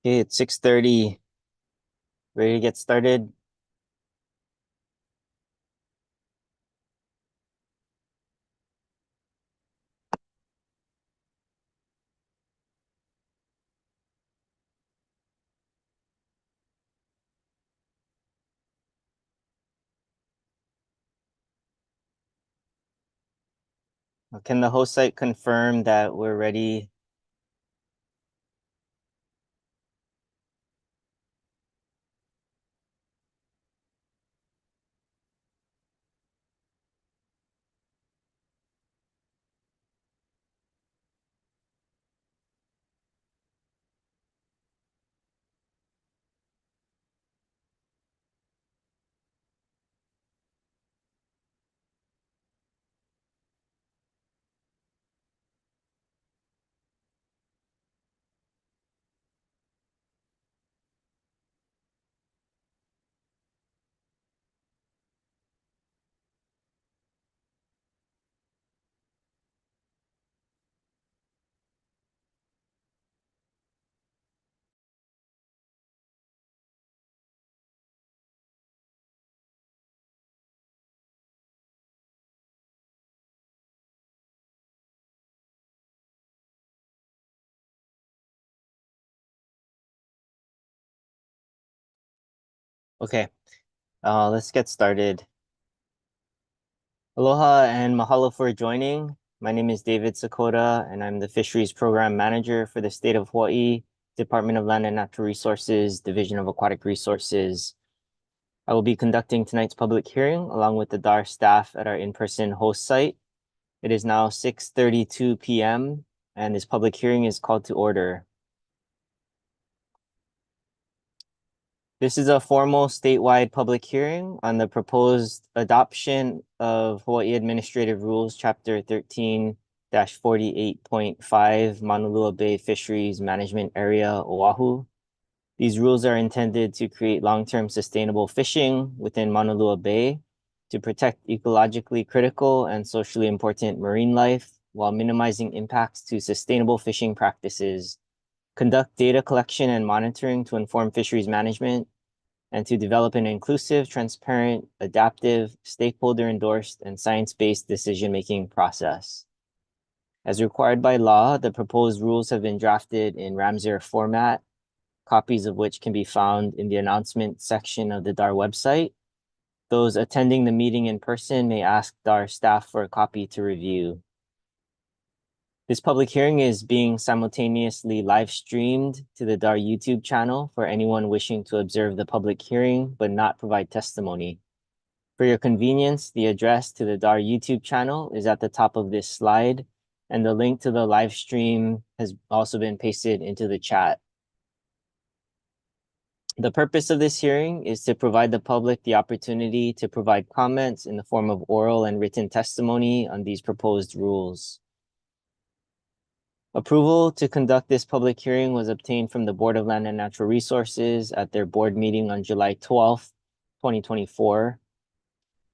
Okay, it's 6:30. Ready to get started? Can the host site confirm that we're ready? Okay, let's get started. Aloha and mahalo for joining. My name is David Sakota, and I'm the Fisheries Program Manager for the state of Hawaii, Department of Land and Natural Resources, Division of Aquatic Resources. I will be conducting tonight's public hearing along with the DAR staff at our in-person host site. It is now 6:32 p.m., and this public hearing is called to order. This is a formal statewide public hearing on the proposed adoption of Hawaii Administrative Rules, Chapter 13-48.5, Maunalua Bay Fisheries Management Area, Oʻahu. These rules are intended to create long-term sustainable fishing within Maunalua Bay to protect ecologically critical and socially important marine life while minimizing impacts to sustainable fishing practices, conduct data collection and monitoring to inform fisheries management, and to develop an inclusive, transparent, adaptive, stakeholder-endorsed, and science-based decision-making process. As required by law, the proposed rules have been drafted in Ramsar format, copies of which can be found in the announcement section of the DAR website. Those attending the meeting in person may ask DAR staff for a copy to review. This public hearing is being simultaneously live streamed to the DAR YouTube channel for anyone wishing to observe the public hearing but not provide testimony. For your convenience, the address to the DAR YouTube channel is at the top of this slide, and the link to the live stream has also been pasted into the chat. The purpose of this hearing is to provide the public the opportunity to provide comments in the form of oral and written testimony on these proposed rules. Approval to conduct this public hearing was obtained from the Board of Land and Natural Resources at their board meeting on July 12th, 2024.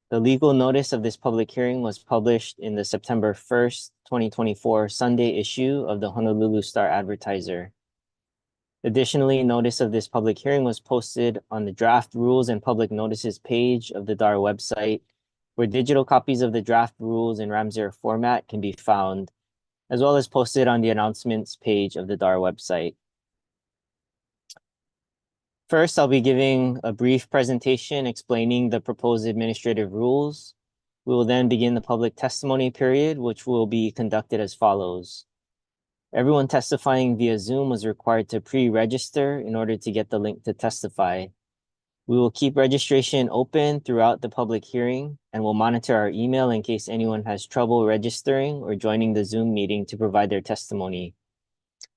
The legal notice of this public hearing was published in the September 1st, 2024 Sunday issue of the Honolulu Star Advertiser. Additionally, notice of this public hearing was posted on the draft rules and public notices page of the DAR website, where digital copies of the draft rules in Ramsar format can be found, as well as posted on the announcements page of the DAR website. First, I'll be giving a brief presentation explaining the proposed administrative rules. We will then begin the public testimony period, which will be conducted as follows. Everyone testifying via Zoom was required to pre-register in order to get the link to testify. We will keep registration open throughout the public hearing and will monitor our email in case anyone has trouble registering or joining the Zoom meeting to provide their testimony.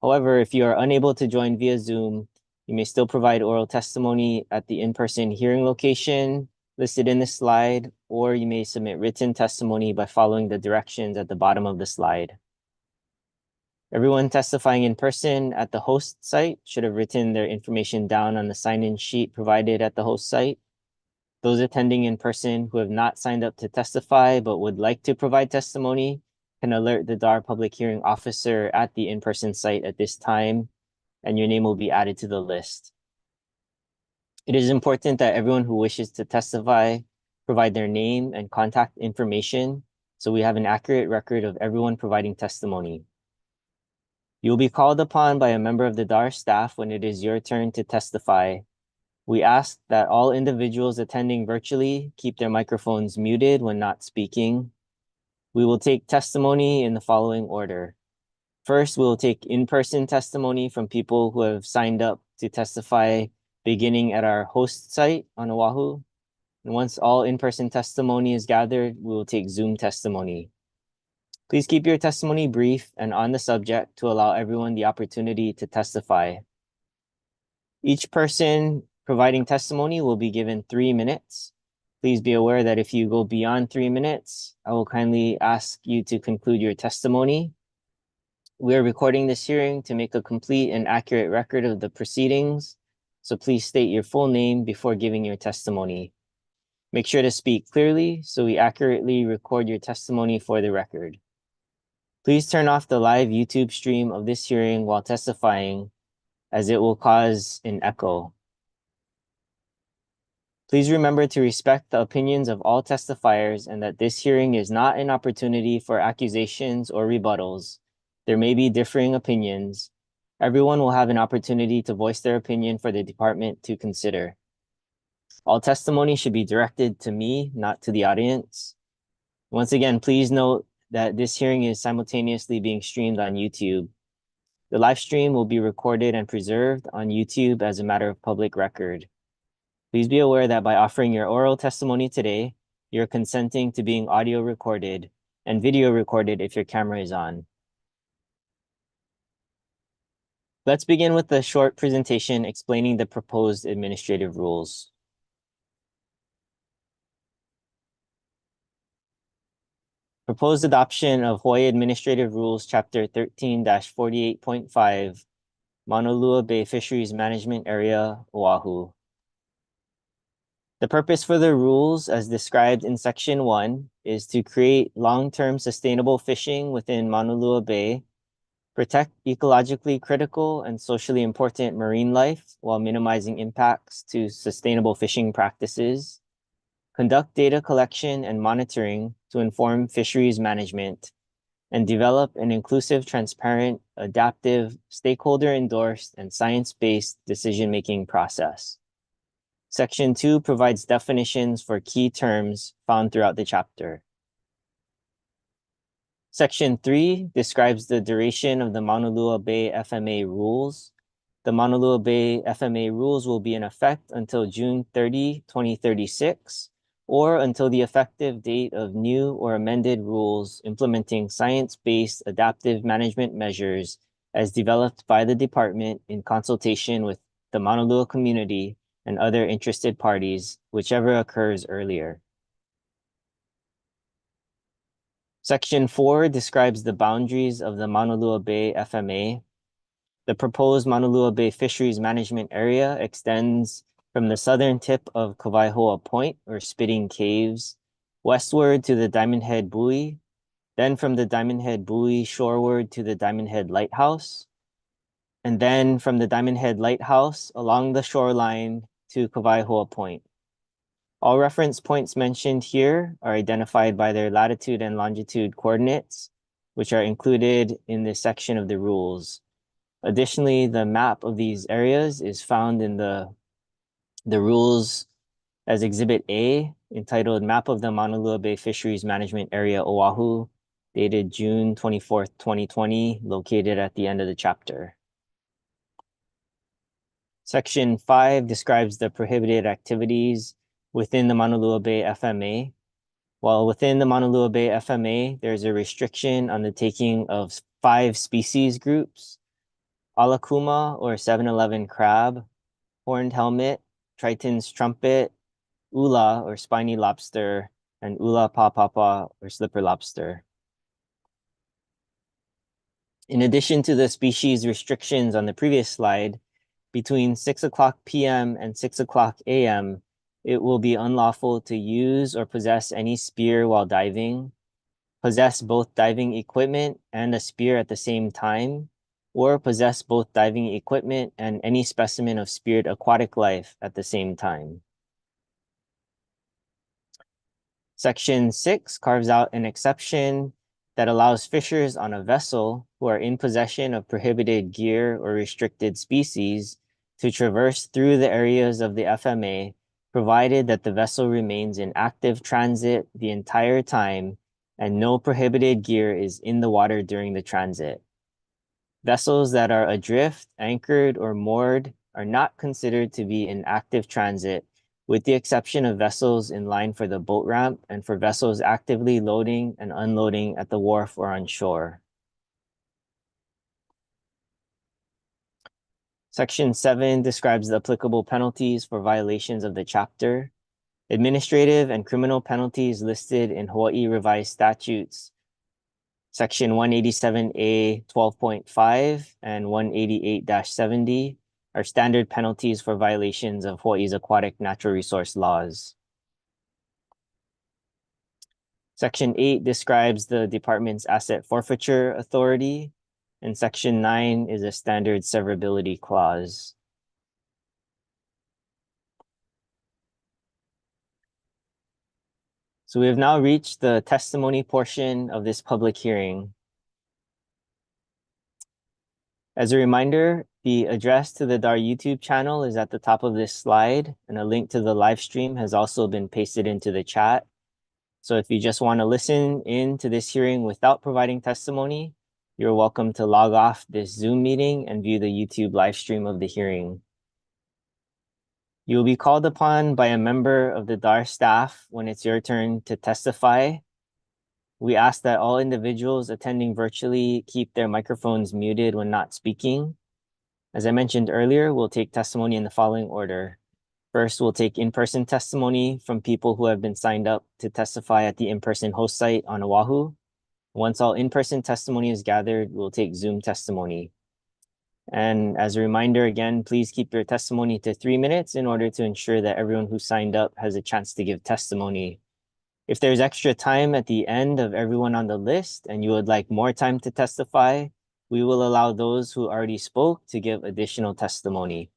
However, if you are unable to join via Zoom, you may still provide oral testimony at the in-person hearing location listed in the slide, or you may submit written testimony by following the directions at the bottom of the slide. Everyone testifying in person at the host site should have written their information down on the sign-in sheet provided at the host site. Those attending in person who have not signed up to testify but would like to provide testimony can alert the DAR public hearing officer at the in-person site at this time. and your name will be added to the list. It is important that everyone who wishes to testify provide their name and contact information so we have an accurate record of everyone providing testimony. You will be called upon by a member of the DAR staff when it is your turn to testify. We ask that all individuals attending virtually keep their microphones muted when not speaking. We will take testimony in the following order. First, we will take in-person testimony from people who have signed up to testify beginning at our host site on Oʻahu. And once all in-person testimony is gathered, we will take Zoom testimony. Please keep your testimony brief and on the subject to allow everyone the opportunity to testify. Each person providing testimony will be given 3 minutes. Please be aware that if you go beyond 3 minutes, I will kindly ask you to conclude your testimony. We are recording this hearing to make a complete and accurate record of the proceedings, so please state your full name before giving your testimony. Make sure to speak clearly so we accurately record your testimony for the record. Please turn off the live YouTube stream of this hearing while testifying, as it will cause an echo. Please remember to respect the opinions of all testifiers and that this hearing is not an opportunity for accusations or rebuttals. There may be differing opinions. Everyone will have an opportunity to voice their opinion for the department to consider. All testimony should be directed to me, not to the audience. Once again, please note that this hearing is simultaneously being streamed on YouTube. The live stream will be recorded and preserved on YouTube as a matter of public record. Please be aware that by offering your oral testimony today, you're consenting to being audio recorded and video recorded if your camera is on. Let's begin with a short presentation explaining the proposed administrative rules. Proposed adoption of Hawaii Administrative Rules Chapter 13-48.5, Maunalua Bay Fisheries Management Area, Oʻahu. The purpose for the rules, as described in Section 1, is to create long-term sustainable fishing within Maunalua Bay, protect ecologically critical and socially important marine life while minimizing impacts to sustainable fishing practices, conduct data collection and monitoring to inform fisheries management, and develop an inclusive, transparent, adaptive, stakeholder-endorsed, and science-based decision-making process. Section 2 provides definitions for key terms found throughout the chapter. Section 3 describes the duration of the Maunalua Bay FMA rules. The Maunalua Bay FMA rules will be in effect until June 30, 2036, or until the effective date of new or amended rules implementing science-based adaptive management measures as developed by the department in consultation with the Maunalua community and other interested parties, whichever occurs earlier. Section 4 describes the boundaries of the Maunalua Bay FMA. The proposed Maunalua Bay Fisheries Management Area extends from the southern tip of Kawaihoa Point, or Spitting Caves, westward to the Diamond Head Buoy, then from the Diamond Head Buoy shoreward to the Diamond Head Lighthouse, and then from the Diamond Head Lighthouse along the shoreline to Kawaihoa Point. All reference points mentioned here are identified by their latitude and longitude coordinates, which are included in this section of the rules. Additionally, the map of these areas is found in the rules as Exhibit A, entitled Map of the Maunalua Bay Fisheries Management Area, Oʻahu, dated June 24th, 2020, located at the end of the chapter. Section 5 describes the prohibited activities within the Maunalua Bay FMA. While within the Maunalua Bay FMA, there's a restriction on the taking of 5 species groups: alakuma, or 7-Eleven crab, horned helmet, Triton's trumpet, ula, or spiny lobster, and ula papapa, or slipper lobster. In addition to the species restrictions on the previous slide, between 6:00 p.m. and 6:00 a.m., it will be unlawful to use or possess any spear while diving, possess both diving equipment and a spear at the same time, or possess both diving equipment and any specimen of speared aquatic life at the same time. Section 6 carves out an exception that allows fishers on a vessel who are in possession of prohibited gear or restricted species to traverse through the areas of the FMA, provided that the vessel remains in active transit the entire time and no prohibited gear is in the water during the transit. Vessels that are adrift, anchored, or moored are not considered to be in active transit, with the exception of vessels in line for the boat ramp and for vessels actively loading and unloading at the wharf or on shore. Section 7 describes the applicable penalties for violations of the chapter. Administrative and criminal penalties listed in Hawaii Revised Statutes Section 187A 12.5 and 188-70 are standard penalties for violations of Hawaii's aquatic natural resource laws. Section 8 describes the department's asset forfeiture authority, and Section 9 is a standard severability clause. So we have now reached the testimony portion of this public hearing. As a reminder, the address to the DAR YouTube channel is at the top of this slide, and a link to the live stream has also been pasted into the chat. So if you just want to listen in to this hearing without providing testimony, you're welcome to log off this Zoom meeting and view the YouTube live stream of the hearing. You will be called upon by a member of the DAR staff when it's your turn to testify. We ask that all individuals attending virtually keep their microphones muted when not speaking. As I mentioned earlier, we'll take testimony in the following order. First, we'll take in-person testimony from people who have been signed up to testify at the in-person host site on Oʻahu. Once all in-person testimony is gathered, we'll take Zoom testimony. And as a reminder, again, please keep your testimony to 3 minutes in order to ensure that everyone who signed up has a chance to give testimony. If there's extra time at the end of everyone on the list and you would like more time to testify, we will allow those who already spoke to give additional testimony.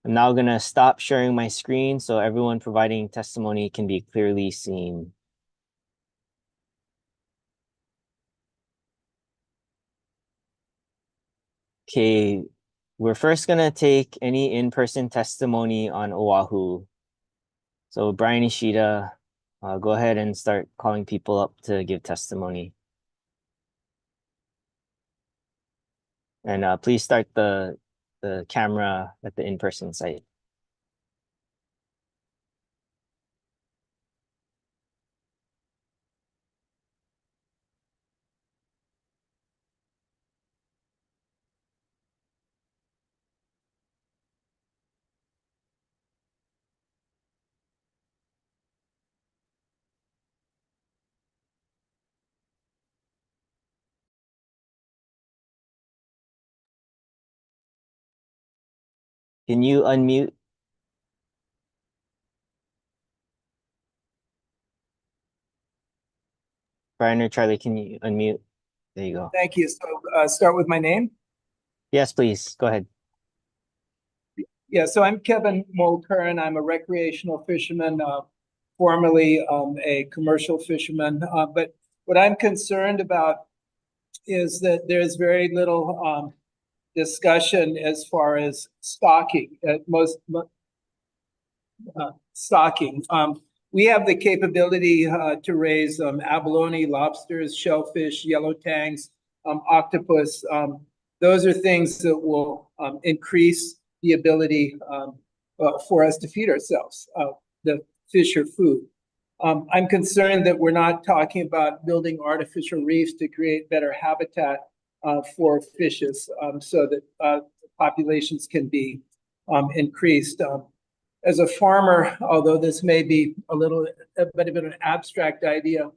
I'm now going to stop sharing my screen so everyone providing testimony can be clearly seen. Okay, we're first going to take any in-person testimony on Oʻahu. So Brian Ishida, go ahead and start calling people up to give testimony. And please start the camera at the in-person site. Can you unmute? Brian or Charlie, can you unmute? There you go. Thank you. So start with my name. Yes, please. Go ahead. Yeah, so I'm Kevin Mulkern. I'm a recreational fisherman, formerly a commercial fisherman. But what I'm concerned about is that there's very little discussion as far as stocking. Stocking. We have the capability to raise abalone, lobsters, shellfish, yellow tangs, octopus. Those are things that will increase the ability for us to feed ourselves. The fish are food. I'm concerned that we're not talking about building artificial reefs to create better habitat for fishes so that populations can be increased. As a farmer, although this may be a bit of an abstract idea,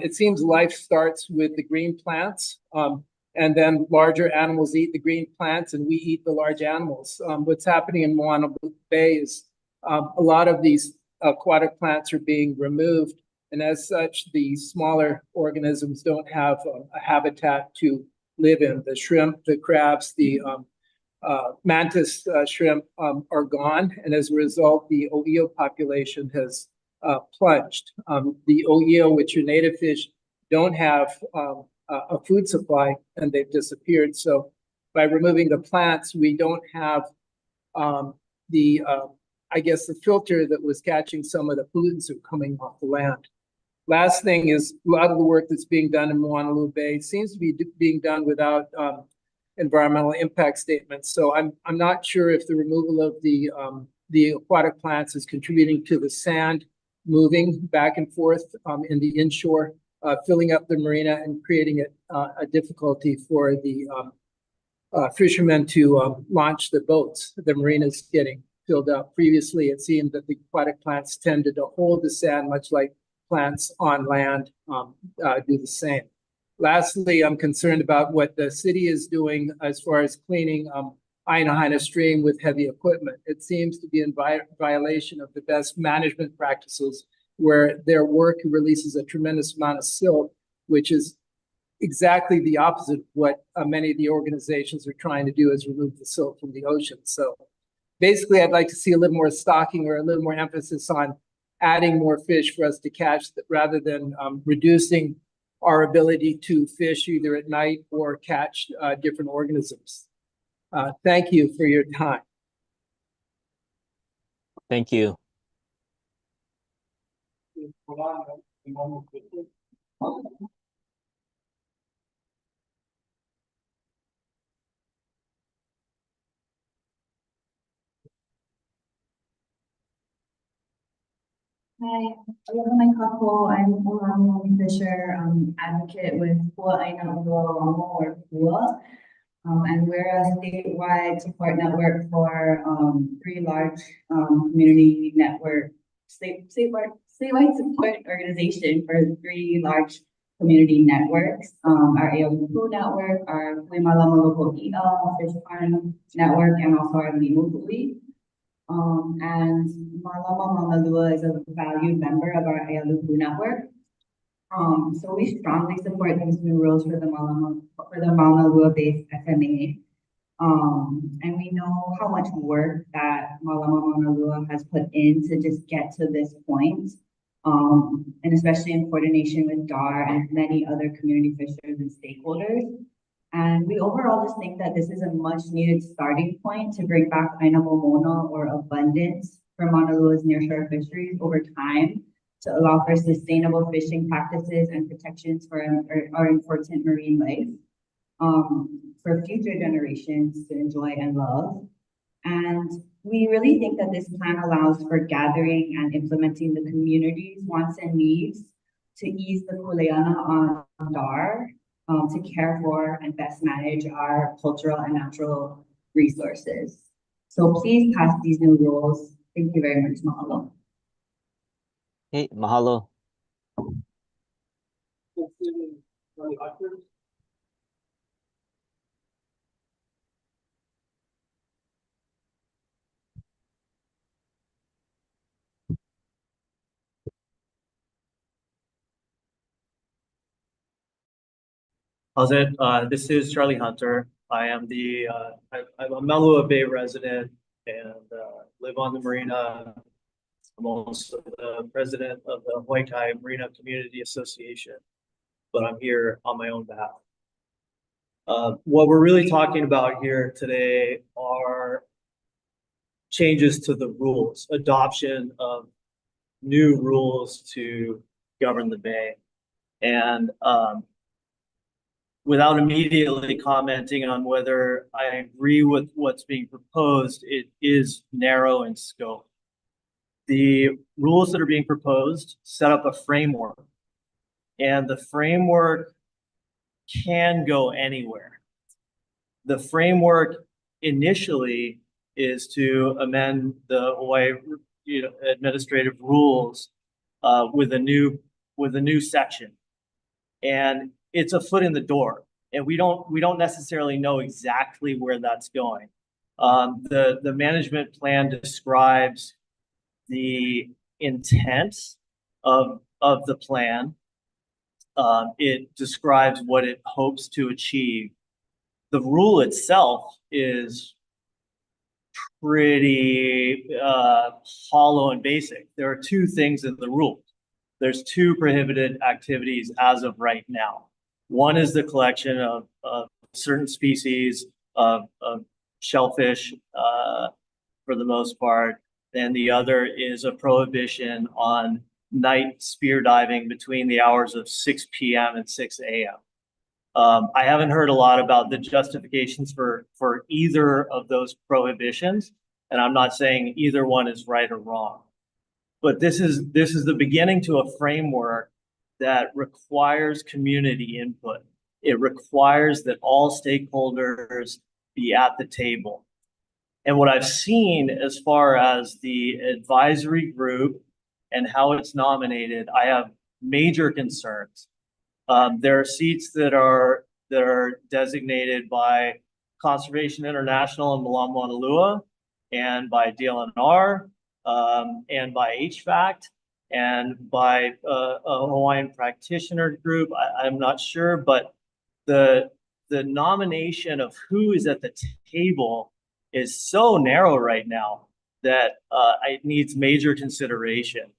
it seems life starts with the green plants, and then larger animals eat the green plants, and we eat the large animals. What's happening in Moana Bay is a lot of these aquatic plants are being removed, and as such, the smaller organisms don't have a habitat to live in. The shrimp, the crabs, the mantis shrimp are gone, and as a result, the o'eo population has plunged. The o'eo, which are native fish, don't have a food supply, and they've disappeared. So by removing the plants, we don't have I guess, the filter that was catching some of the pollutants that are coming off the land. Last thing is, a lot of the work that's being done in Maunalua Bay seems to be being done without environmental impact statements. So I'm not sure if the removal of the aquatic plants is contributing to the sand moving back and forth in the inshore, filling up the marina and creating a difficulty for the fishermen to launch their boats. The marina's getting filled up. Previously, it seemed that the aquatic plants tended to hold the sand, much like plants on land do the same. Lastly, I'm concerned about what the city is doing as far as cleaning Ainahaina Stream with heavy equipment. It seems to be in violation of the best management practices, where their work releases a tremendous amount of silt, which is exactly the opposite of what many of the organizations are trying to do, is remove the silt from the ocean. So basically, I'd like to see a little more stocking or a little more emphasis on adding more fish for us to catch, rather than reducing our ability to fish either at night or catch different organisms. Thank you for your time. Thank you. Hi, I'm Malama Fisher, advocate with Hawai'i or Hua. And we're a statewide support network for 3 large community network, statewide support organization for 3 large community networks. Our Oʻahu network, our Malama Maunalua Fish Farm network, and also our Limupui. And Malama Maunalua is a valued member of our Oʻahu network. So we strongly support these new rules for the Maunalua-based FMA. And we know how much work that Malama Maunalua has put in to just get to this point. And especially in coordination with DAR and many other community fishers and stakeholders. And we overall just think that this is a much needed starting point to bring back aina momona, or abundance, for Maunalua's nearshore fisheries over time, to allow for sustainable fishing practices and protections for our important marine life, for future generations to enjoy and love. And we really think that this plan allows for gathering and implementing the community's wants and needs to ease the kuleana on DAR, to care for and best manage our cultural and natural resources. So please pass these new rules. Thank you very much, mahalo. Hey, mahalo. How's it? This is Charlie Hunter. I am I'm a Maunalua Bay resident and live on the marina. I'm also the president of the Hawai'i Marina Community Association, but I'm here on my own behalf. What we're really talking about here today are changes to the rules, adoption of new rules to govern the bay. And without immediately commenting on whether I agree with what's being proposed, it is narrow in scope. The rules that are being proposed set up a framework, and the framework can go anywhere. The framework initially is to amend the Hawaii administrative rules with a new section, and it's a foot in the door, and we don't necessarily know exactly where that's going. The management plan describes the intent of the plan. It describes what it hopes to achieve, The rule itself is pretty hollow and basic. There are two things in the rule. There's two prohibited activities as of right now. One is the collection of certain species of shellfish for the most part. And the other is a prohibition on night spear diving between the hours of 6 p.m. and 6 a.m. I haven't heard a lot about the justifications for either of those prohibitions, and I'm not saying either one is right or wrong. But this is the beginning to a framework that requires community input. It requires that all stakeholders be at the table. And what I've seen as far as the advisory group and how it's nominated, I have major concerns. There are seats that are designated by Conservation International and Malama Maunalua, and by DLNR, and by HVAC, and by a Hawaiian practitioner group. I'm not sure, but the nomination of who is at the table is so narrow right now that it needs major consideration.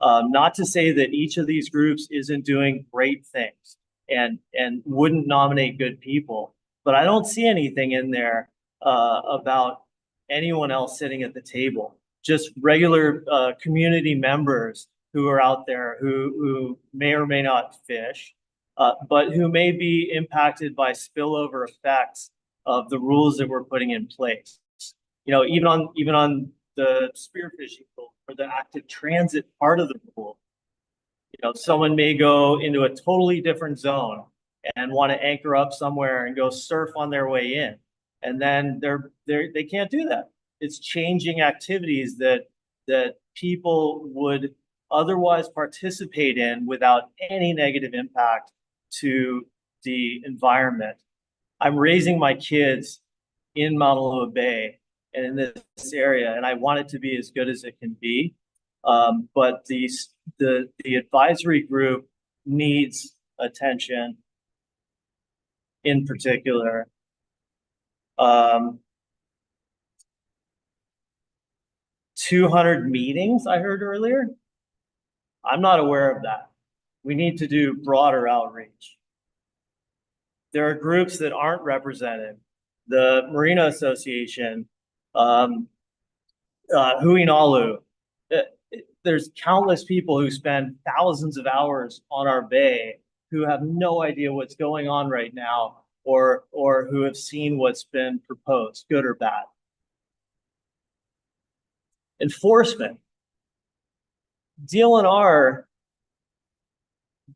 Not to say that each of these groups isn't doing great things and wouldn't nominate good people, but I don't see anything in there about anyone else sitting at the table. Just regular community members who are out there who may or may not fish, but who may be impacted by spillover effects of the rules that we're putting in place. You know, even on the spearfishing rule or the active transit part of the rule, you know, someone may go into a totally different zone and want to anchor up somewhere and go surf on their way in, and then they can't do that. It's changing activities that people would otherwise participate in without any negative impact to the environment. I'm raising my kids in Maunalua Bay and in this area, and I want it to be as good as it can be. But the advisory group needs attention in particular. 200 meetings, I heard earlier. I'm not aware of that. We need to do broader outreach. There are groups that aren't represented. The Marina Association, Huinalu. There's countless people who spend thousands of hours on our bay who have no idea what's going on right now, or who have seen what's been proposed, good or bad. Enforcement. DLNR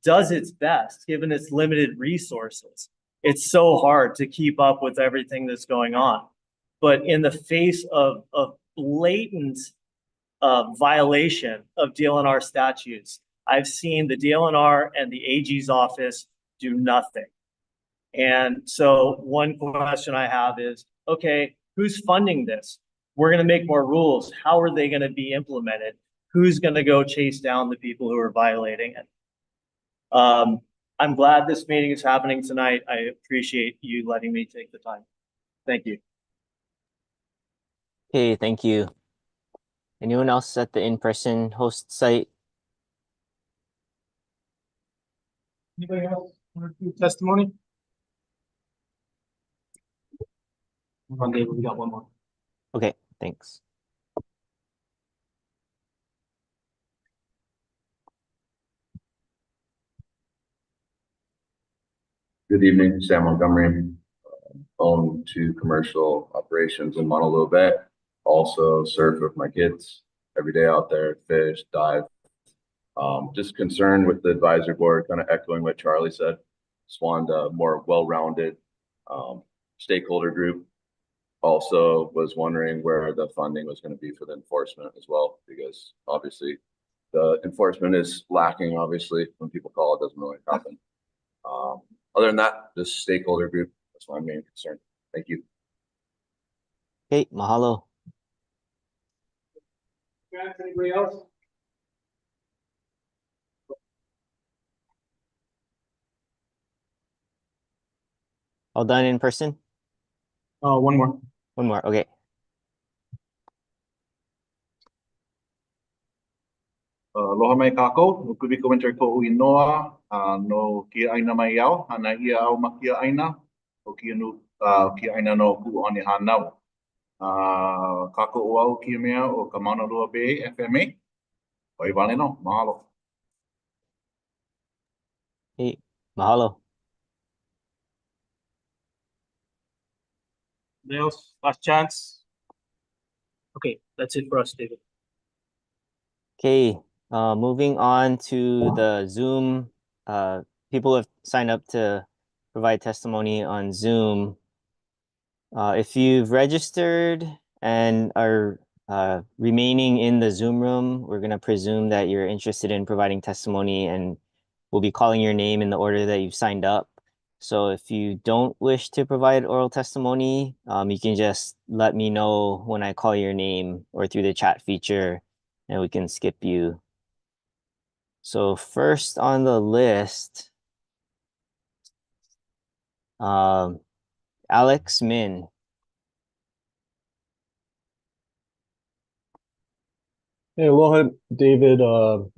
does its best given its limited resources. It's so hard to keep up with everything that's going on. But in the face of blatant violation of DLNR statutes, I've seen the DLNR and the AG's office do nothing. And so one question I have is, okay, who's funding this? We're going to make more rules. How are they going to be implemented? Who's going to go chase down the people who are violating it? I'm glad this meeting is happening tonight. I appreciate you letting me take the time. Thank you. Okay, thank you. Anyone else at the in-person host site? Anybody else want to do testimony? We got one more. Okay, thanks. Good evening, Sam Montgomery. Own 2 commercial operations in Maunalua Bay. Also surf with my kids every day out there, fish, dive. Just concerned with the advisory board, kind of echoing what Charlie said. Just wanted a more well-rounded stakeholder group. Also was wondering where the funding was going to be for the enforcement as well, because obviously the enforcement is lacking. Obviously, when people call, it doesn't really happen. Other than that, this stakeholder group, that's my main concern. Thank you. Okay, mahalo. Anybody else? All done in person? One more. One more. Okay. Aloha mai kākou, no kuwi ko winter ko inoa, no kia aina mai au, ana ia au ma kia aina, o kia aina no ku oni hanau. Kākou Oʻahu kia mea o ka Maunalua Bay FMA. Oi wale no, mahalo. Hey, mahalo. Nails, last chance. Okay, that's it for us, David. Okay, moving on to the Zoom. People have signed up to provide testimony on Zoom. If you've registered and are remaining in the Zoom room, we're going to presume that you're interested in providing testimony, and we'll be calling your name in the order that you've signed up. So if you don't wish to provide oral testimony, you can just let me know when I call your name or through the chat feature, and we can skip you. So first on the list, Alex Min. Hey, aloha, David,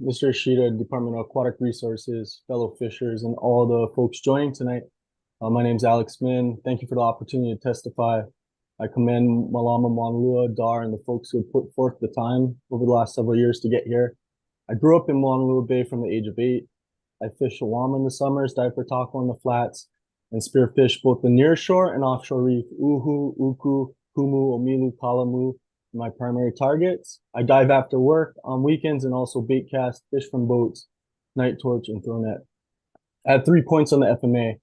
Mr. Ishida, Department of Aquatic Resources, fellow fishers, and all the folks joining tonight. My name's Alex Min. Thank you for the opportunity to testify. I commend Malama Maunalua, DAR, and the folks who have put forth the time over the last several years to get here. I grew up in Maunalua Bay from the age of 8. I fish shawama in the summers, dive for taco on the flats, and spearfish both the nearshore and offshore reef, uhu, uku, kumu, omilu, kalamu, my primary targets. I dive after work on weekends and also bait cast, fish from boats, night torch, and throw net. I had 3 points on the FMA.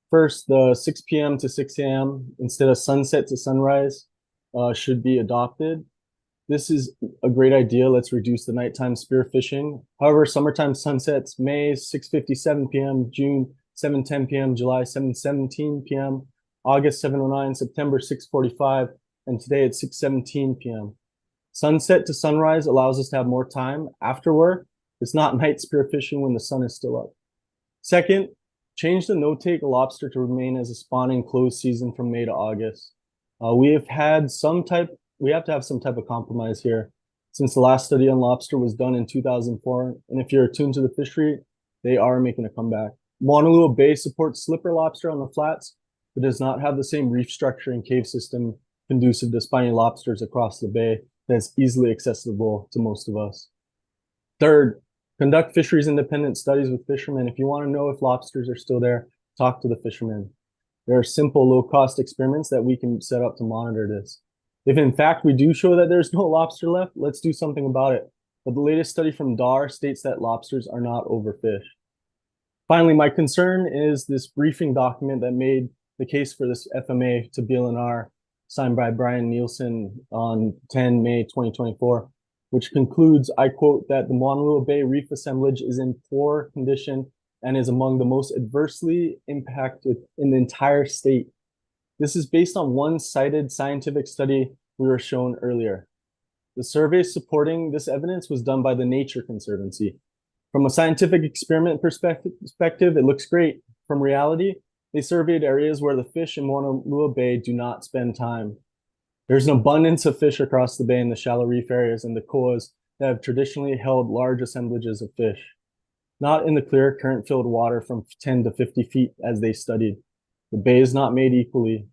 First, the 6 p.m. to 6 a.m. instead of sunset to sunrise should be adopted. This is a great idea. Let's reduce the nighttime spearfishing. However, summertime sunsets, May 6:57 p.m., June 7:10 p.m., July 7:17 p.m., August 7:09, September 6:45, and today it's 6:17 p.m. Sunset to sunrise allows us to have more time after work. It's not night spearfishing when the sun is still up. Second, change the no-take lobster to remain as a spawning closed season from May to August. We have to have some type of compromise here, since the last study on lobster was done in 2004, and if you're attuned to the fishery, they are making a comeback. Maunalua Bay supports slipper lobster on the flats, but does not have the same reef structure and cave system conducive to spiny lobsters across the bay that's easily accessible to most of us. Third, conduct fisheries independent studies with fishermen. If you want to know if lobsters are still there, talk to the fishermen. There are simple, low-cost experiments that we can set up to monitor this. If in fact we do show that there's no lobster left, let's do something about it. But the latest study from DAR states that lobsters are not overfished. Finally, my concern is this briefing document that made the case for this FMA to DLNR, signed by Brian Nielsen on 10 May 2024, which concludes, I quote, that the Maunalua Bay reef assemblage is in poor condition and is among the most adversely impacted in the entire state. This is based on one cited scientific study we were shown earlier. The survey supporting this evidence was done by the Nature Conservancy. From a scientific experiment perspective, it looks great. From reality, they surveyed areas where the fish in Maunalua Bay do not spend time. There's an abundance of fish across the bay in the shallow reef areas and the koas that have traditionally held large assemblages of fish, not in the clear current-filled water from 10 to 50 feet as they studied. The bay is not made equally.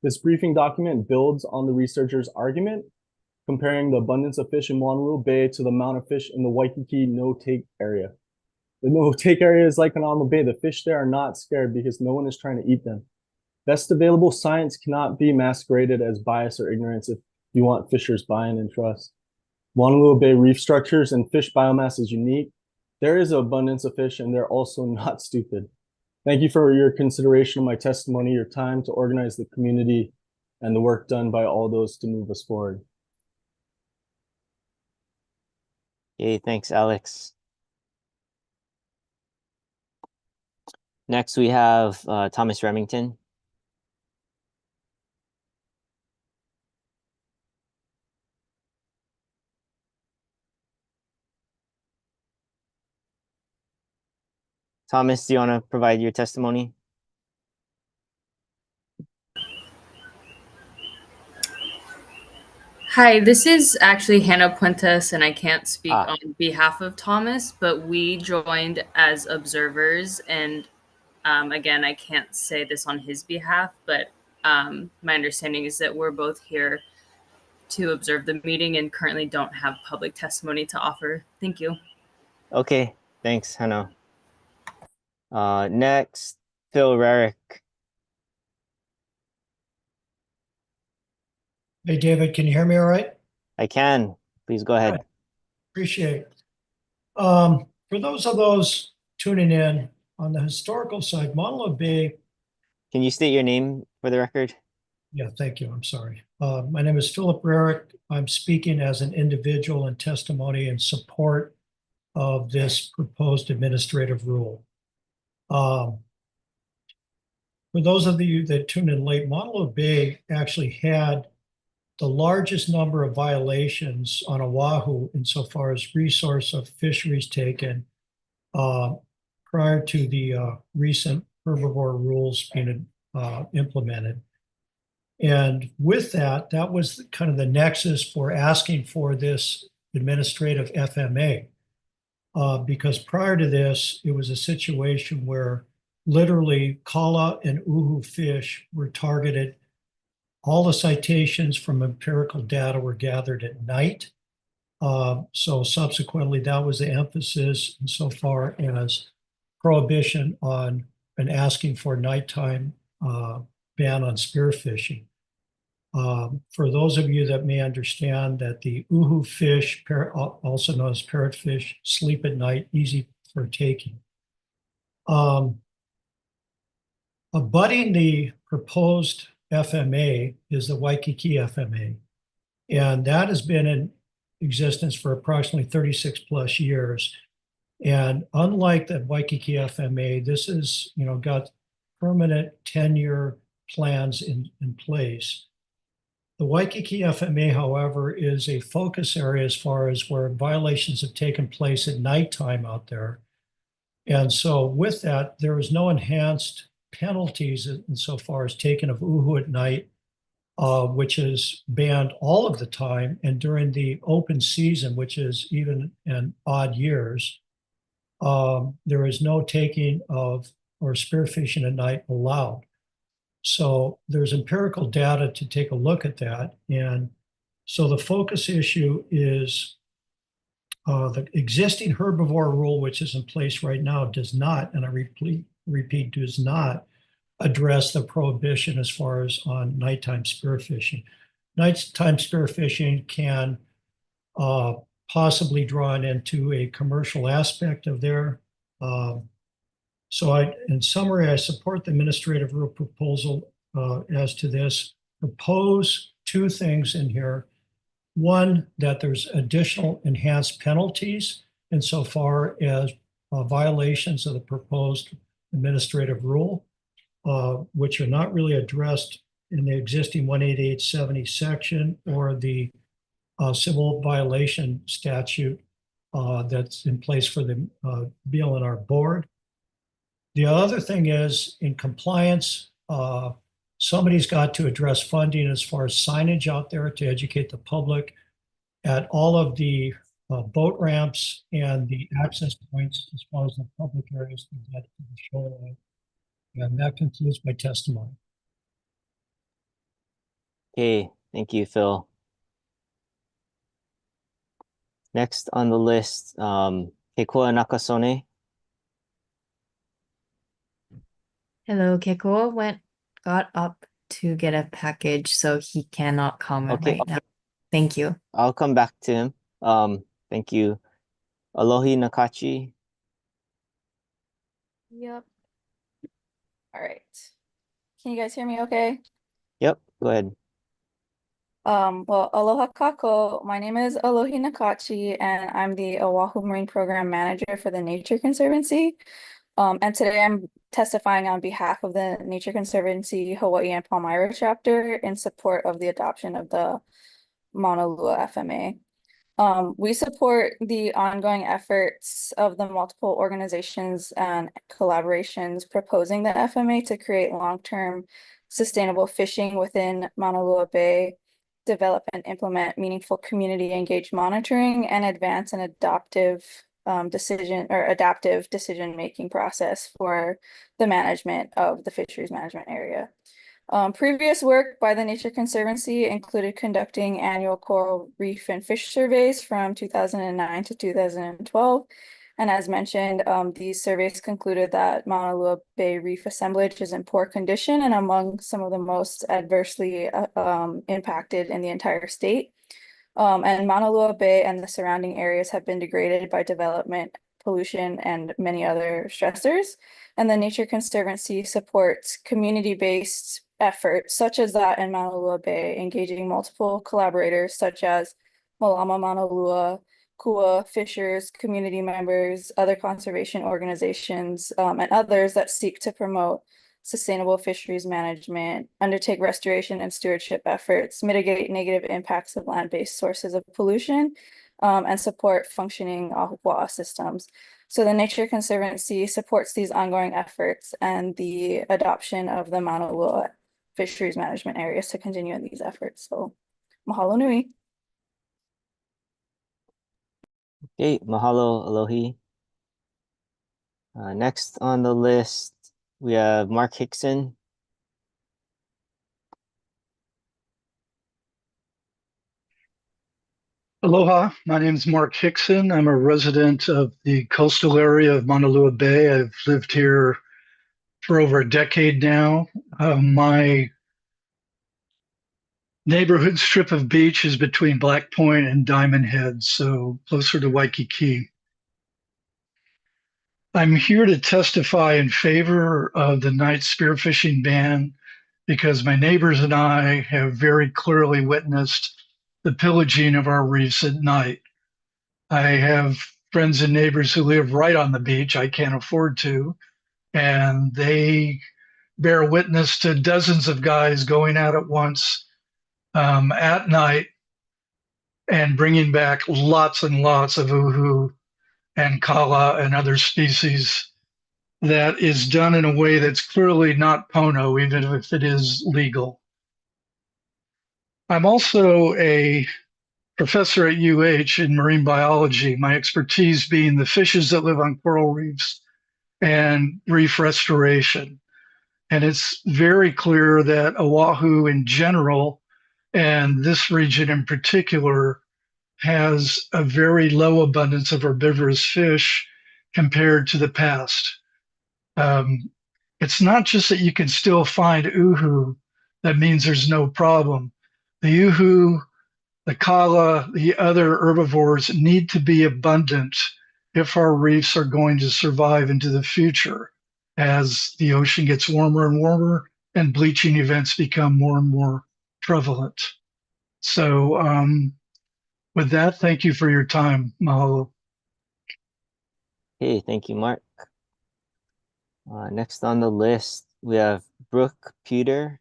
This briefing document builds on the researchers' argument, comparing the abundance of fish in Maunalua Bay to the amount of fish in the Waikiki no-take area. The no-take area is like an Maunalua Bay. The fish there are not scared because no one is trying to eat them. Best available science cannot be masqueraded as bias or ignorance if you want fishers' buy-in and trust. Maunalua Bay reef structures and fish biomass is unique. There is an abundance of fish and they're also not stupid. Thank you for your consideration of my testimony, your time to organize the community, and the work done by all those to move us forward. Okay, thanks, Alex. Next, we have Thomas Remington. Thomas, do you want to provide your testimony? Hi, this is actually Hannah Puentes, and I can't speak Ah. on behalf of Thomas, but we joined as observers. And again, I can't say this on his behalf, but my understanding is that we're both here to observe the meeting and currently don't have public testimony to offer. Thank you. Okay, thanks, Hannah. Next, Phil Rarick. Hey, David, can you hear me all right? I can. Please go ahead. Appreciate it. For those tuning in on the historical side, Maunalua Bay. Can you state your name for the record? Yeah, thank you. I'm sorry. My name is Philip Rarick. I'm speaking as an individual in testimony in support of this proposed administrative rule. For those of you that tuned in late, Maunalua Bay actually had the largest number of violations on Oʻahu insofar as resource of fisheries taken prior to the recent herbivore rules being implemented. And with that, that was kind of the nexus for asking for this administrative FMA. Because prior to this, it was a situation where literally kala and uhu fish were targeted. All the citations from empirical data were gathered at night. So subsequently, that was the emphasis insofar as prohibition on and asking for nighttime ban on spearfishing. For those of you that may understand that the uhu fish, also known as parrotfish, sleep at night, easy for taking. Abutting the proposed FMA is the Waikiki FMA, and that has been in existence for approximately 36 plus years. And unlike the Waikiki FMA, this is, got permanent 10-year plans in place. The Waikiki FMA, however, is a focus area as far as where violations have taken place at nighttime out there. And so with that, there is no enhanced penalties insofar as taking of uhu at night, which is banned all of the time. And during the open season, which is even in odd years, there is no taking of or spearfishing at night allowed. So there's empirical data to take a look at that. And so the focus issue is the existing herbivore rule, which is in place right now, does not, and I repeat, does not address the prohibition as far as on nighttime spearfishing. Nighttime spearfishing can possibly draw it into a commercial aspect of their. So in summary, I support the administrative rule proposal as to this. Propose two things in here. One, that there's additional enhanced penalties insofar as violations of the proposed administrative rule, which are not really addressed in the existing 18870 section or the civil violation statute that's in place for the DLNR board. The other thing is, in compliance, somebody's got to address funding as far as signage out there to educate the public at all of the boat ramps and the access points as far as the public areas to get to the shoreline. And that concludes my testimony. Okay, thank you, Phil. Next on the list, Keikoa Nakasone. Hello, Keikoa got up to get a package, so he cannot comment Okay. right now. Thank you. I'll come back to him. Thank you. Alohi Nakachi. Yep. All right. Can you guys hear me okay? Yep, go ahead. Well, aloha kako. My name is Alohi Nakachi, and I'm the Oʻahu Marine Program Manager for the Nature Conservancy. And today I'm testifying on behalf of the Nature Conservancy Hawaii and Palmyra chapter in support of the adoption of the Maunalua FMA. We support the ongoing efforts of the multiple organizations and collaborations proposing the FMA to create long-term sustainable fishing within Maunalua Bay. develop and implement meaningful community engaged monitoring and advance an adaptive decision-making process for the management of the fisheries management area. Previous work by the Nature Conservancy included conducting annual coral reef and fish surveys from 2009 to 2012. And as mentioned, these surveys concluded that Maunalua Bay reef assemblage is in poor condition and among some of the most adversely impacted in the entire state. And Maunalua Bay and the surrounding areas have been degraded by development, pollution, and many other stressors. And the Nature Conservancy supports community-based efforts such as that in Maunalua Bay, engaging multiple collaborators such as Malama Maunalua, Kua, fishers, community members, other conservation organizations, and others that seek to promote sustainable fisheries management, undertake restoration and stewardship efforts, mitigate negative impacts of land-based sources of pollution, and support functioning ahupua'a systems. So the Nature Conservancy supports these ongoing efforts and the adoption of the Maunalua fisheries management areas to continue in these efforts. So mahalo nui. Okay, mahalo, alohi. Next on the list, we have Mark Hickson. Aloha, my name is Mark Hickson. I'm a resident of the coastal area of Maunalua Bay. I've lived here for over a decade now. My neighborhood strip of beach is between Black Point and Diamond Head, so closer to Waikiki. I'm here to testify in favor of the night spearfishing ban because my neighbors and I have very clearly witnessed the pillaging of our reefs at night. I have friends and neighbors who live right on the beach. I can't afford to. And they bear witness to dozens of guys going out at once at night and bringing back lots and lots of uhu and kala and other species. That is done in a way that's clearly not pono, even if it is legal. I'm also a professor at UH in marine biology, my expertise being the fishes that live on coral reefs and reef restoration. And it's very clear that Oʻahu in general, and this region in particular, has a very low abundance of herbivorous fish compared to the past. It's not just that you can still find uhu, that means there's no problem. The uhu, the kala, the other herbivores need to be abundant if our reefs are going to survive into the future as the ocean gets warmer and warmer and bleaching events become more and more prevalent. So with that, thank you for your time. Mahalo. Hey, thank you, Mark. Next on the list, we have Brooke Peter.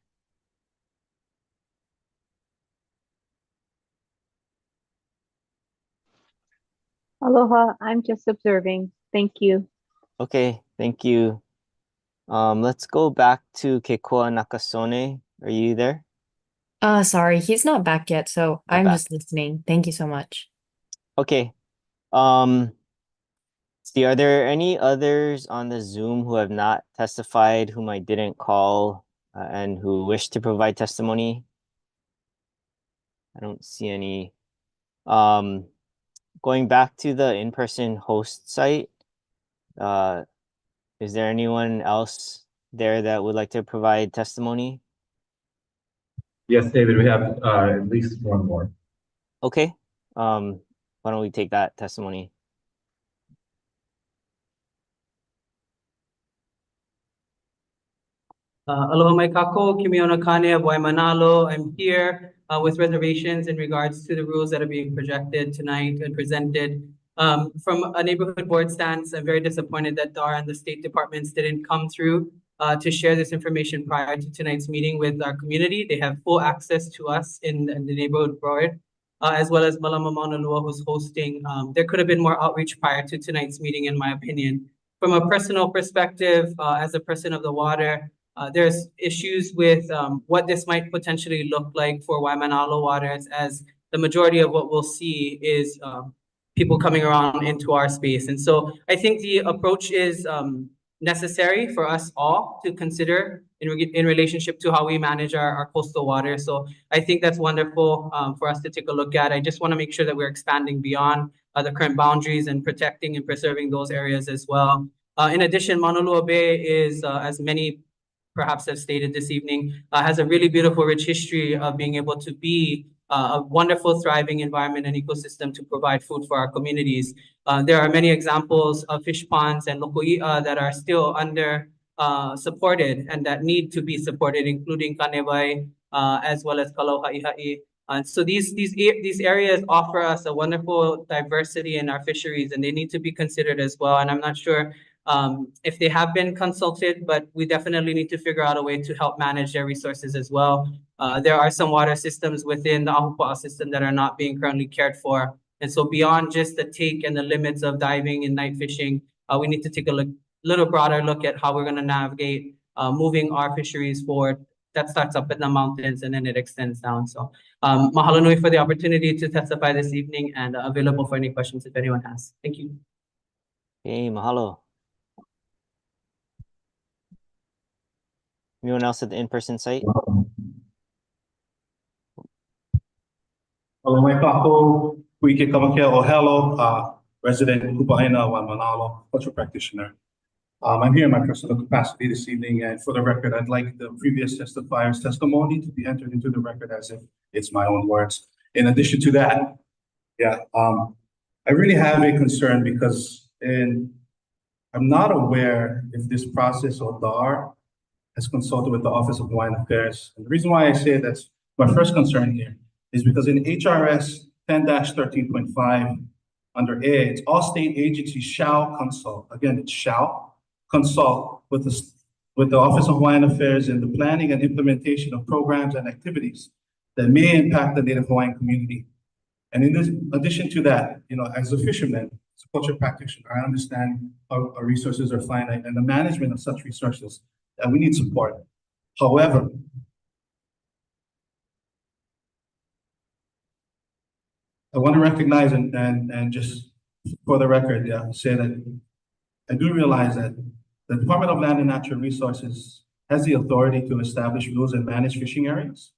Aloha, I'm just observing. Thank you. Okay, thank you. Let's go back to Kekoa Nakasone. Are you there? Sorry, he's not back yet, so Not I'm back. just listening. Thank you so much. Okay. See, are there any others on the Zoom who have not testified, whom I didn't call, and who wish to provide testimony? I don't see any. Going back to the in-person host site, is there anyone else there that would like to provide testimony? Yes, David, we have at least one more. Okay. Why don't we take that testimony? Aloha mai kako, Kimiona Kane of Waimanalo. I'm here with reservations in regards to the rules that are being projected tonight and presented. From a neighborhood board stance, I'm very disappointed that DAR and the state departments didn't come through to share this information prior to tonight's meeting with our community. They have full access to us in the neighborhood board, as well as Malama Maunalua, who's hosting. There could have been more outreach prior to tonight's meeting, in my opinion. From a personal perspective, as a person of the water, There's issues with what this might potentially look like for Waimanalo waters, as the majority of what we'll see is people coming around into our space. And so I think the approach is necessary for us all to consider in relationship to how we manage our coastal water. So I think that's wonderful for us to take a look at. I just want to make sure that we're expanding beyond the current boundaries and protecting and preserving those areas as well. In addition, Maunalua Bay is, as many perhaps have stated this evening, has a really beautiful, rich history of being able to be a wonderful, thriving environment and ecosystem to provide food for our communities. There are many examples of fish ponds and lokoi'a that are still under supported and that need to be supported, including Kanewai, as well as Kalauha'iha'i. So these areas offer us a wonderful diversity in our fisheries, and they need to be considered as well. And I'm not sure if they have been consulted, but we definitely need to figure out a way to help manage their resources as well. There are some water systems within the Ahupua'a system that are not being currently cared for. And so beyond just the take and the limits of diving and night fishing, we need to take a little broader look at how we're going to navigate moving our fisheries forward. That starts up in the mountains and then it extends down. So mahalo nui for the opportunity to testify this evening, and available for any questions if anyone has. Thank you. Hey, mahalo. Anyone else at the in-person site? Hello, my kako, Kuike Kamakia Ohelo, resident Kupaina Waimanalo, cultural practitioner. I'm here in my personal capacity this evening, and for the record, I'd like the previous testifier's testimony to be entered into the record as if it's my own words. In addition to that, I really have a concern because I'm not aware if this process or DAR has consulted with the Office of Hawaiian Affairs. And the reason why I say that's my first concern here is because in HRS 10-13.5 under A, it's all state agencies shall consult. Again, it's shall consult with the Office of Hawaiian Affairs in the planning and implementation of programs and activities that may impact the Native Hawaiian community. And in addition to that, as a fisherman, as a cultural practitioner, I understand our resources are finite and the management of such resources that we need support. However, I want to recognize and just for the record, say that I do realize that the Department of Land and Natural Resources has the authority to establish rules and manage fishing areas.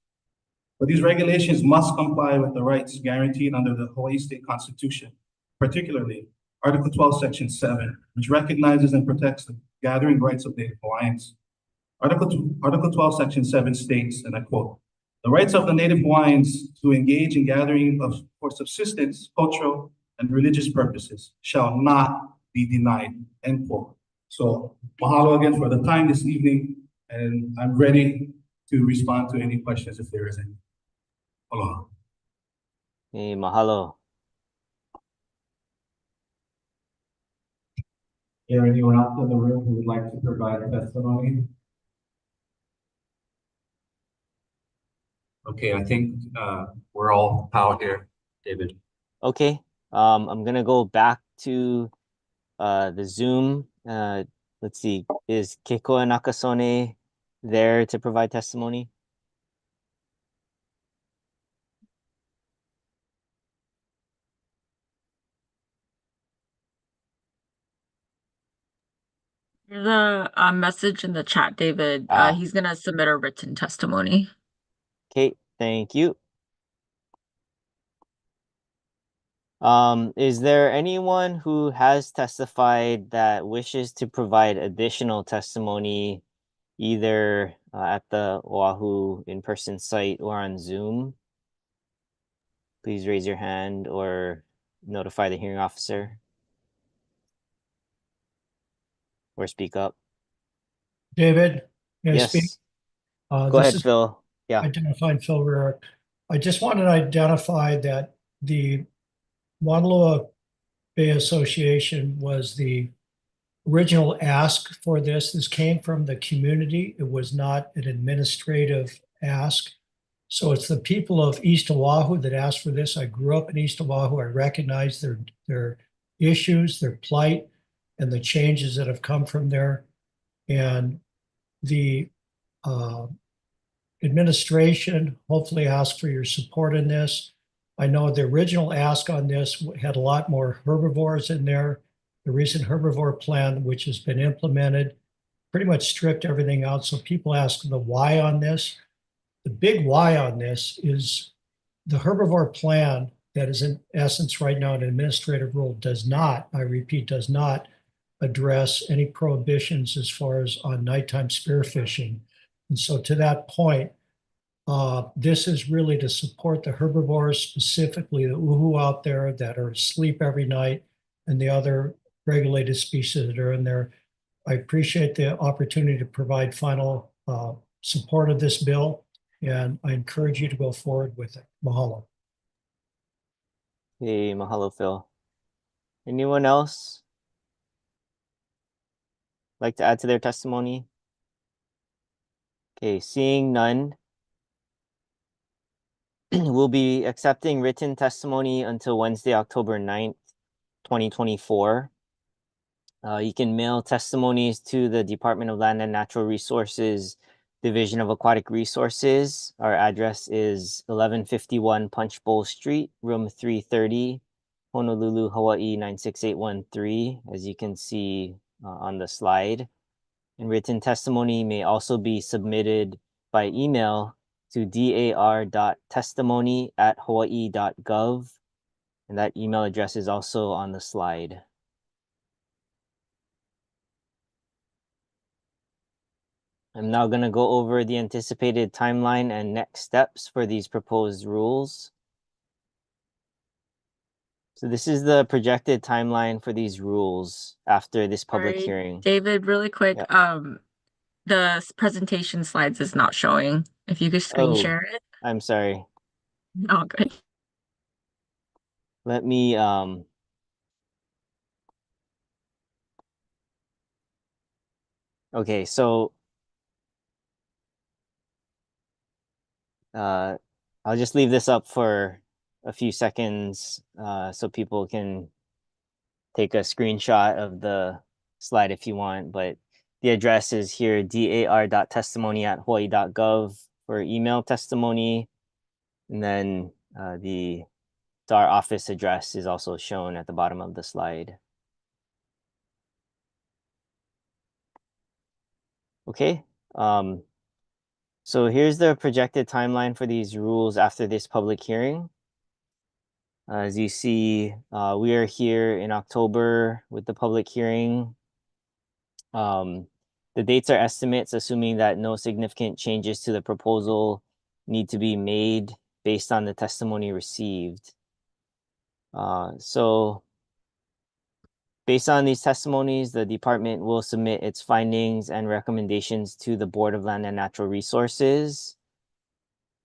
But these regulations must comply with the rights guaranteed under the Hawaii State Constitution, particularly Article 12, Section 7, which recognizes and protects the gathering rights of Native Hawaiians. Article 12, Section 7 states, and I quote, "The rights of the Native Hawaiians to engage in gathering for subsistence, cultural, and religious purposes shall not be denied," end quote. So mahalo again for the time this evening, and I'm ready to respond to any questions if there is any. Aloha. Hey, mahalo. Is there anyone else in the room who would like to provide a testimony? Okay, I think we're all out here, David. Okay, I'm gonna go back to the Zoom. Let's see, is Keikoa Nakasone there to provide testimony? There's a message in the chat, David. He's gonna submit a written testimony. Okay, thank you. Is there anyone who has testified that wishes to provide additional testimony either at the Oʻahu in-person site or on Zoom? Please raise your hand or notify the hearing officer or speak up. David, can I speak? Yes. Go ahead, Phil. Yeah. Identified Phil Rarick. I just wanted to identify that the Maunalua Bay Association was the original ask for this. This came from the community. It was not an administrative ask. So it's the people of East Oʻahu that asked for this. I grew up in East Oʻahu. I recognize their issues, their plight, and the changes that have come from there. And the Administration, hopefully ask for your support in this. I know the original ask on this had a lot more herbivores in there. The recent herbivore plan, which has been implemented, pretty much stripped everything out. So people ask the why on this. The big why on this is the herbivore plan that is in essence right now an administrative rule does not, I repeat, does not address any prohibitions as far as on nighttime spearfishing. And so to that point, this is really to support the herbivores, specifically the uhu out there that are asleep every night and the other regulated species that are in there. I appreciate the opportunity to provide final support of this bill, and I encourage you to go forward with it. Mahalo. Hey, mahalo, Phil. Anyone else like to add to their testimony? Okay, seeing none, we'll be accepting written testimony until Wednesday, October 9th, 2024. You can mail testimonies to the Department of Land and Natural Resources, Division of Aquatic Resources. Our address is 1151 Punch Bowl Street, room 330, Honolulu, Hawaii 96813, as you can see on the slide. And written testimony may also be submitted by email to dar.testimony@hawaii.gov. And that email address is also on the slide. I'm now going to go over the anticipated timeline and next steps for these proposed rules. So this is the projected timeline for these rules after this public hearing. David, really quick, the presentation slides is not showing. If you could screen share it. I'm sorry. Oh, good. Let me okay, so I'll just leave this up for a few seconds so people can take a screenshot of the slide if you want, but the address is here, dar.testimony@hawaii.gov for email testimony. And then the DAR office address is also shown at the bottom of the slide. Okay, so here's the projected timeline for these rules after this public hearing. As you see, we are here in October with the public hearing. The dates are estimates, assuming that no significant changes to the proposal need to be made based on the testimony received. So based on these testimonies, the department will submit its findings and recommendations to the Board of Land and Natural Resources.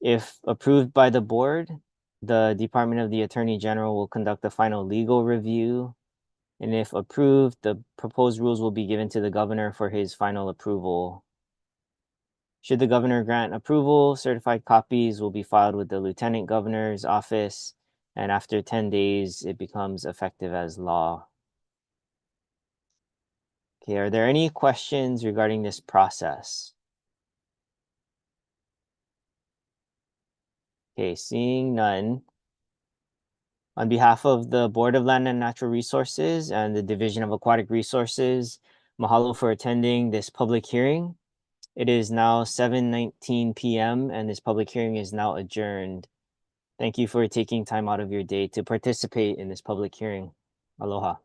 If approved by the board, the Department of the Attorney General will conduct a final legal review. And if approved, the proposed rules will be given to the governor for his final approval. Should the governor grant approval, certified copies will be filed with the lieutenant governor's office, and after 10 days, it becomes effective as law. Okay, are there any questions regarding this process? Okay, seeing none. On behalf of the Board of Land and Natural Resources and the Division of Aquatic Resources, mahalo for attending this public hearing. It is now 7:19 p.m. and this public hearing is now adjourned. Thank you for taking time out of your day to participate in this public hearing. Aloha.